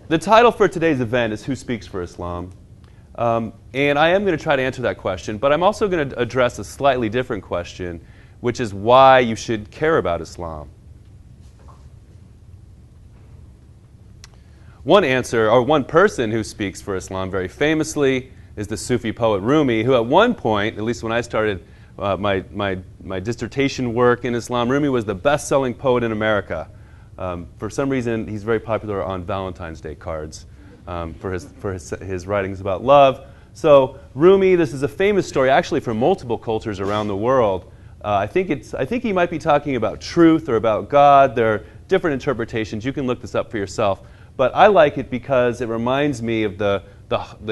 The title for today's event is Who Speaks for Islam? And I am going to try to answer that question, but I'm also going to address a slightly different question, which is why you should care about Islam. One answer, or one person who speaks for Islam very famously, is the Sufi poet Rumi, who at one point, at least when I started my dissertation work in Islam, Rumi was the best-selling poet in America. For some reason, he's very popular on Valentine's Day cards for his writings about love. So Rumi, this is a famous story, actually, for multiple cultures around the world. I think he might be talking about truth or about God. There are different interpretations. You can look this up for yourself. But I like it because it reminds me of the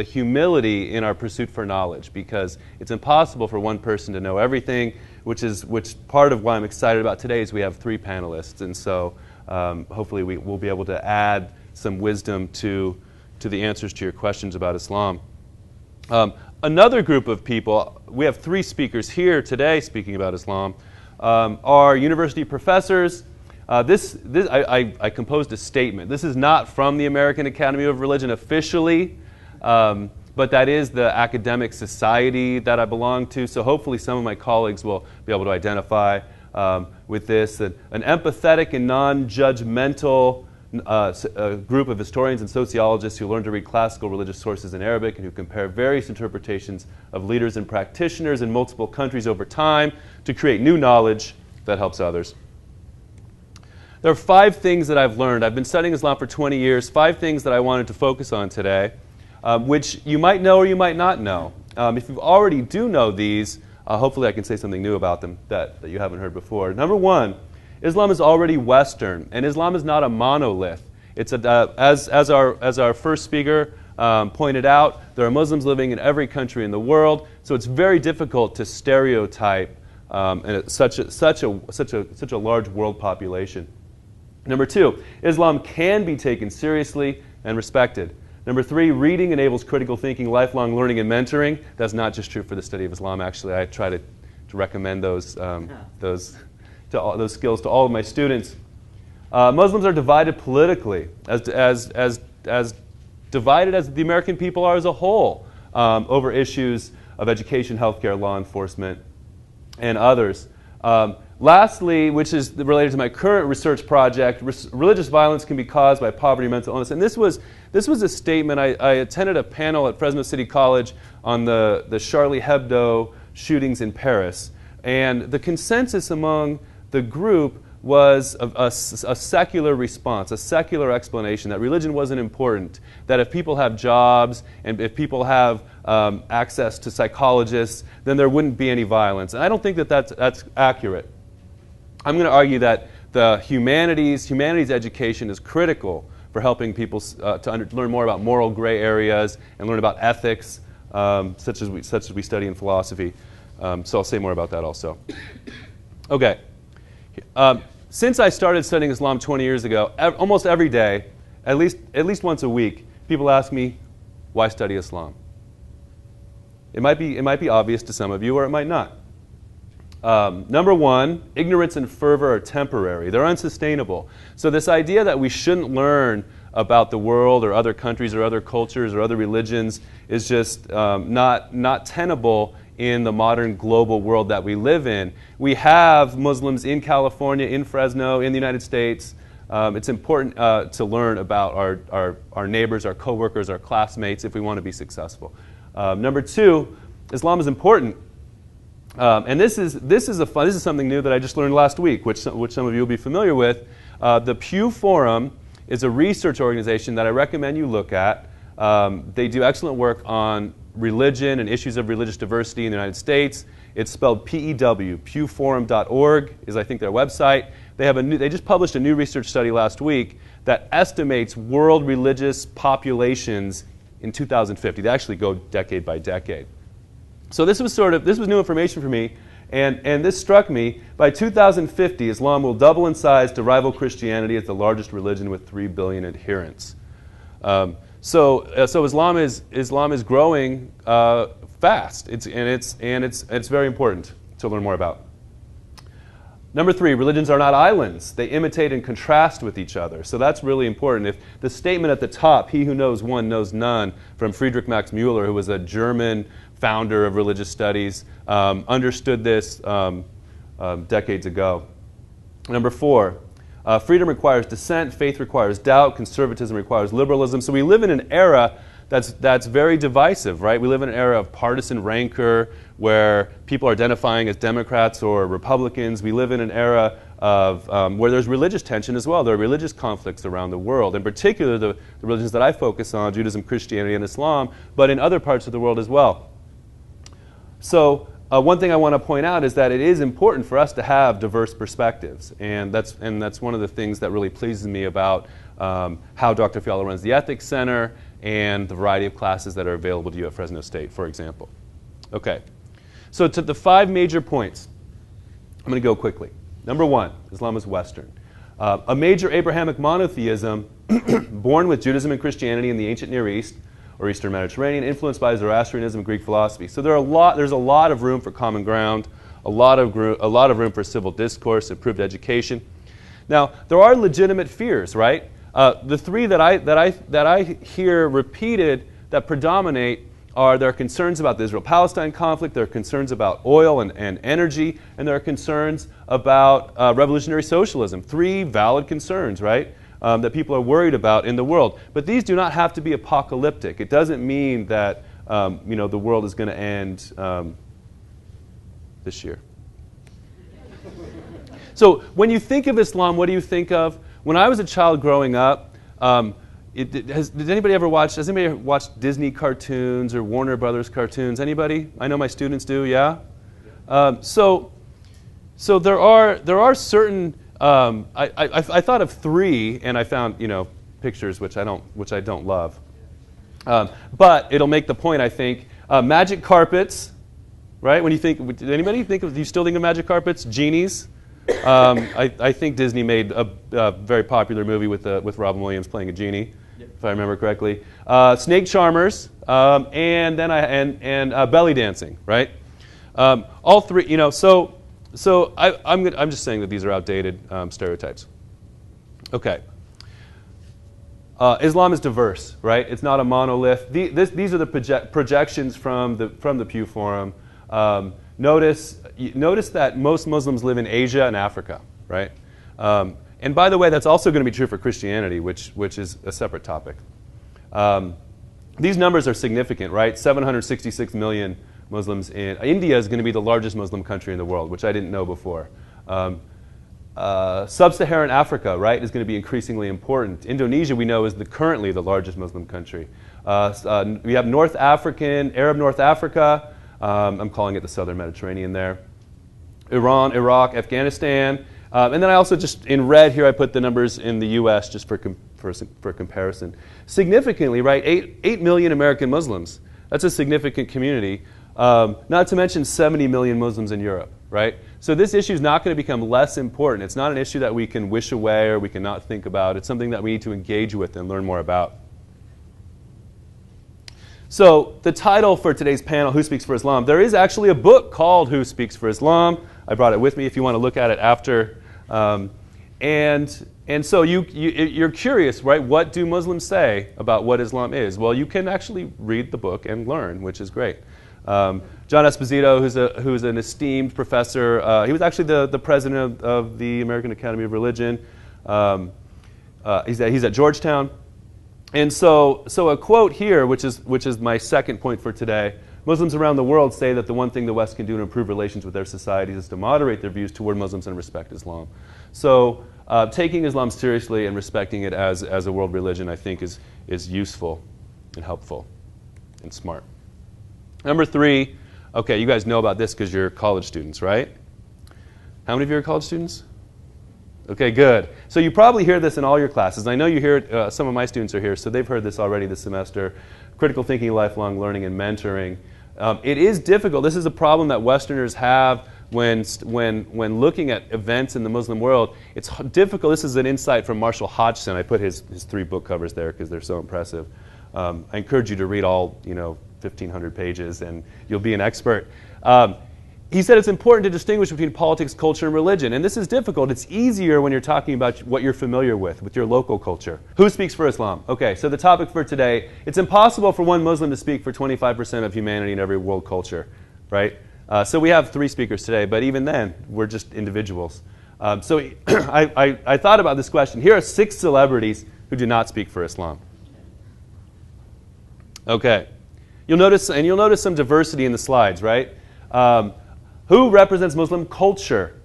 humility in our pursuit for knowledge, because it's impossible for one person to know everything, which part of why I'm excited about today is we have 3 panelists, and so hopefully we'll be able to add some wisdom to the answers to your questions about Islam. Another group of people, we have 3 speakers here today speaking about Islam, are university professors. I composed a statement. This is not from the American Academy of Religion officially, but that is the academic society that I belong to, so hopefully some of my colleagues will be able to identify with this. An empathetic and non-judgmental group of historians and sociologists who learn to read classical religious sources in Arabic and who compare various interpretations of leaders and practitioners in multiple countries over time to create new knowledge that helps others. There are 5 things that I've learned. I've been studying Islam for 20 years, 5 things that I wanted to focus on today, which you might know or you might not know. If you already do know these, hopefully I can say something new about them that you haven't heard before. Number 1, Islam is already Western, and Islam is not a monolith. It's as our first speaker pointed out, there are Muslims living in every country in the world, so it's very difficult to stereotype such a large world population. Number 2, Islam can be taken seriously and respected. Number 3, reading enables critical thinking, lifelong learning, and mentoring. That's not just true for the study of Islam. Actually, I try to recommend those skills to all of my students. Muslims are divided politically, as divided as the American people are as a whole, over issues of education, healthcare, law enforcement, and others. Lastly, which is related to my current research project, religious violence can be caused by poverty and mental illness. And this was a statement. I attended a panel at Fresno City College on the Charlie Hebdo shootings in Paris. And the consensus among the group was a secular response, a secular explanation that religion wasn't important, that if people have jobs and if people have access to psychologists, then there wouldn't be any violence. And I don't think that that's accurate. I'm going to argue that the humanities education is critical for helping people to learn more about moral gray areas and learn about ethics, such as we study in philosophy. So I'll say more about that also. Okay. Since I started studying Islam 20 years ago, almost every day, at least once a week, people ask me, why study Islam? It might be obvious to some of you, or it might not. Number 1, ignorance and fervor are temporary. They're unsustainable. So this idea that we shouldn't learn about the world or other countries or other cultures or other religions is just not tenable in the modern global world that we live in. We have Muslims in California, in Fresno, in the United States. It's important to learn about our neighbors, our coworkers, our classmates if we want to be successful. Number 2, Islam is important. And this is something new that I just learned last week, which some of you will be familiar with. The Pew Forum is a research organization that I recommend you look at. They do excellent work on religion and issues of religious diversity in the United States. It's spelled P-E-W. pewforum.org is, I think, their website. They just published a new research study last week that estimates world religious populations in 2050. They actually go decade by decade. So this was new information for me, and this struck me. By 2050, Islam will double in size to rival Christianity as the largest religion with 3 billion adherents. So Islam is growing fast. It's very important to learn more about. Number 3, religions are not islands. They imitate and contrast with each other. So that's really important. If the statement at the top, he who knows one knows none, from Friedrich Max Mueller, who was a German founder of religious studies, understood this decades ago. Number 4, freedom requires dissent, faith requires doubt, conservatism requires liberalism. So we live in an era that's very divisive, right? We live in an era of partisan rancor where people are identifying as Democrats or Republicans. We live in an era of where there's religious tension as well. There are religious conflicts around the world, in particular the religions that I focus on, Judaism, Christianity, and Islam, but in other parts of the world as well. So one thing I want to point out is that it is important for us to have diverse perspectives, and that's one of the things that really pleases me about how Dr. Fiala runs the Ethics Center and the variety of classes that are available to you at Fresno State, for example. Okay, so to the 5 major points, I'm going to go quickly. Number 1, Islam is Western. A major Abrahamic monotheism born with Judaism and Christianity in the ancient Near East, or Eastern Mediterranean, influenced by Zoroastrianism and Greek philosophy. So there's a lot of room for common ground, a lot of room for civil discourse, improved education. Now, there are legitimate fears, right? The 3 that I hear repeated that predominate are there are concerns about the Israel-Palestine conflict, there are concerns about oil and energy, and there are concerns about revolutionary socialism. 3 valid concerns, right, that people are worried about in the world. But these do not have to be apocalyptic. It doesn't mean that the world is going to end this year. So when you think of Islam, what do you think of? When I was a child growing up, has anybody ever watched Disney cartoons or Warner Brothers cartoons? Anybody? I know my students do, yeah? So there are certain, I thought of 3, and I found, pictures which I don't love. But it'll make the point, I think. Magic carpets, right? When you think, did anybody think of, do you still think of magic carpets? Genies? I think Disney made a very popular movie with Robin Williams playing a genie, if I remember correctly. Snake charmers, and belly dancing, right? All 3, So I'm just saying that these are outdated stereotypes. Okay. Islam is diverse, right? It's not a monolith. These are the projections from the Pew Forum. Notice that most Muslims live in Asia and Africa, right? And by the way, that's also going to be true for Christianity, which is a separate topic. These numbers are significant, right? 766 million Muslims in India is going to be the largest Muslim country in the world, which I didn't know before. Sub-Saharan Africa, right, is going to be increasingly important. Indonesia, we know, is currently the largest Muslim country. We have Arab North Africa. I'm calling it the Southern Mediterranean there. Iran, Iraq, Afghanistan. And then I also just, in red here, I put the numbers in the U.S. just for comparison. Significantly, right, 8 million American Muslims. That's a significant community. Not to mention 70 million Muslims in Europe, right? So this issue is not going to become less important. It's not an issue that we can wish away or we can not think about. It's something that we need to engage with and learn more about. So the title for today's panel, Who Speaks for Islam? There is actually a book called Who Speaks for Islam. I brought it with me if you want to look at it after. And so you're curious, right? What do Muslims say about what Islam is? Well, you can actually read the book and learn, which is great. John Esposito, who's an esteemed professor, he was actually the president of the American Academy of Religion. He's at Georgetown. And so a quote here, which is my second point for today, Muslims around the world say that the one thing the West can do to improve relations with their societies is to moderate their views toward Muslims and respect Islam. So taking Islam seriously and respecting it as a world religion, I think, is useful and helpful and smart. Number 3, okay, you guys know about this because you're college students, right? How many of you are college students? Okay, good. So you probably hear this in all your classes. I know you hear it, some of my students are here, so they've heard this already this semester. Critical thinking, lifelong learning, and mentoring. It is difficult. This is a problem that Westerners have when looking at events in the Muslim world. It's difficult. This is an insight from Marshall Hodgson. I put his 3 book covers there because they're so impressive. I encourage you to read all 1,500 pages, and you'll be an expert. he said it's important to distinguish between politics, culture, and religion. And this is difficult. It's easier when you're talking about what you're familiar with your local culture. Who speaks for Islam? Okay, so the topic for today, it's impossible for one Muslim to speak for 25% of humanity in every world culture, right? So we have 3 speakers today, but even then, we're just individuals. So I thought about this question. Here are 6 celebrities who do not speak for Islam. Okay. You'll notice some diversity in the slides, right? Who represents Muslim culture?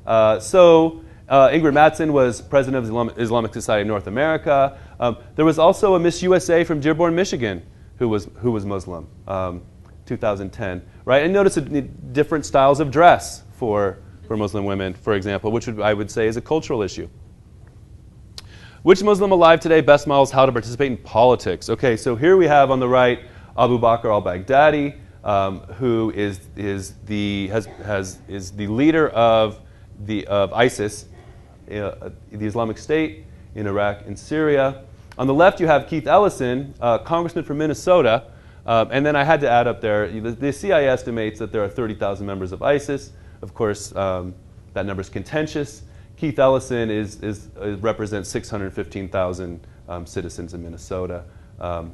Ingrid Mattson was president of Islamic Society of North America. There was also a Miss USA from Dearborn, Michigan, who was Muslim, 2010, right? And notice different styles of dress for Muslim women, for example, which I would say is a cultural issue. Which Muslim alive today best models how to participate in politics? Okay, so here we have on the right Abu Bakr al-Baghdadi, who is the leader of ISIS, the Islamic State in Iraq and Syria. On the left, you have Keith Ellison, congressman from Minnesota, and then I had to add up there. The CIA estimates that there are 30,000 members of ISIS. Of course, that number is contentious. Keith Ellison represents 615,000 citizens in Minnesota.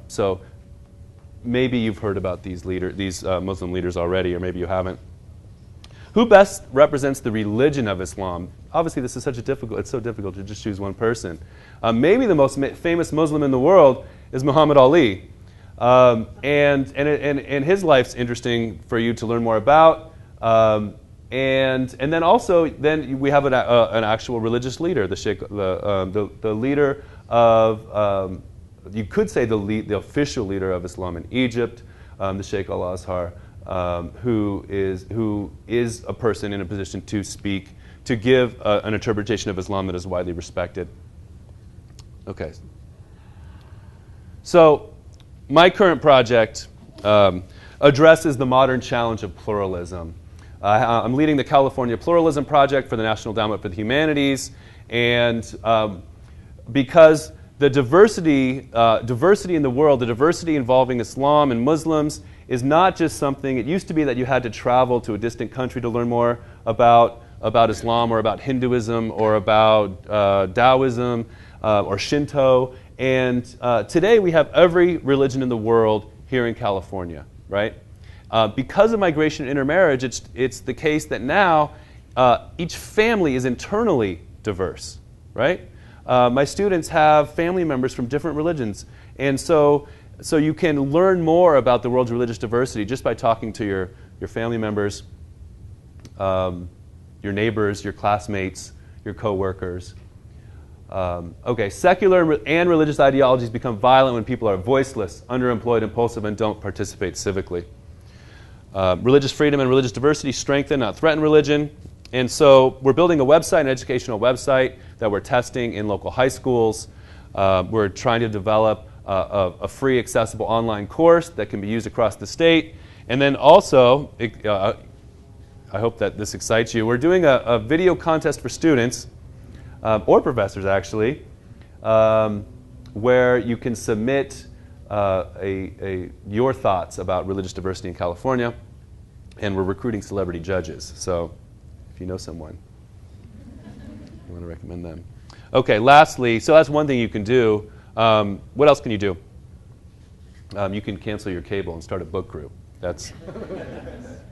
So maybe you've heard about these Muslim leaders already, or maybe you haven't. Who best represents the religion of Islam? Obviously, this is it's so difficult to just choose one person. Maybe the most famous Muslim in the world is Muhammad Ali. And his life's interesting for you to learn more about. And then also, we have an actual religious leader, the leader of, you could say the official leader of Islam in Egypt, the Sheikh al-Azhar, who is a person in a position to speak, to give an interpretation of Islam that is widely respected. Okay. So my current project addresses the modern challenge of pluralism. I'm leading the California Pluralism Project for the National Endowment for the Humanities, and because the diversity in the world, the diversity involving Islam and Muslims, is not just something. It used to be that you had to travel to a distant country to learn more about Islam or about Hinduism or about Taoism or Shinto. And today we have every religion in the world here in California, right? Because of migration and intermarriage, it's the case that now each family is internally diverse, right? My students have family members from different religions, and so you can learn more about the world's religious diversity just by talking to your family members, your neighbors, your classmates, your coworkers. Okay, secular and religious ideologies become violent when people are voiceless, underemployed, impulsive, and don't participate civically. Religious freedom and religious diversity strengthen, not threaten religion. And so we're building a website, an educational website that we're testing in local high schools. We're trying to develop a free, accessible online course that can be used across the state. And then also, I hope that this excites you, we're doing a video contest for students, or professors actually, where you can submit your thoughts about religious diversity in California, and we're recruiting celebrity judges. So if you know someone, you want to recommend them. Okay, lastly, so that's one thing you can do. What else can you do? You can cancel your cable and start a book group. That's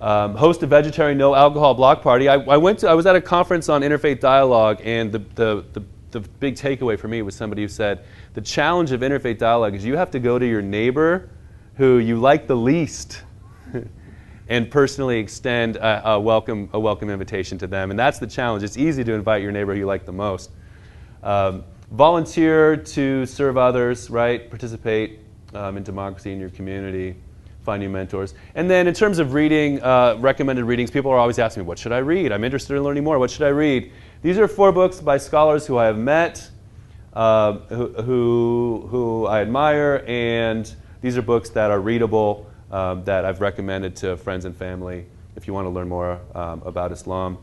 host a vegetarian, no alcohol block party. I was at a conference on interfaith dialogue, and the big takeaway for me was somebody who said, the challenge of interfaith dialogue is you have to go to your neighbor who you like the least and personally extend a welcome invitation to them. And that's the challenge. It's easy to invite your neighbor who you like the most. Volunteer to serve others, right? Participate in democracy in your community. Find new mentors. And then in terms of reading, recommended readings, people are always asking me, what should I read? I'm interested in learning more. What should I read? These are 4 books by scholars who I have met, who I admire, and these are books that are readable, that I've recommended to friends and family if you want to learn more about Islam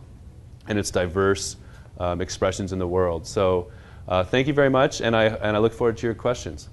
and its diverse expressions in the world. So thank you very much, and I look forward to your questions.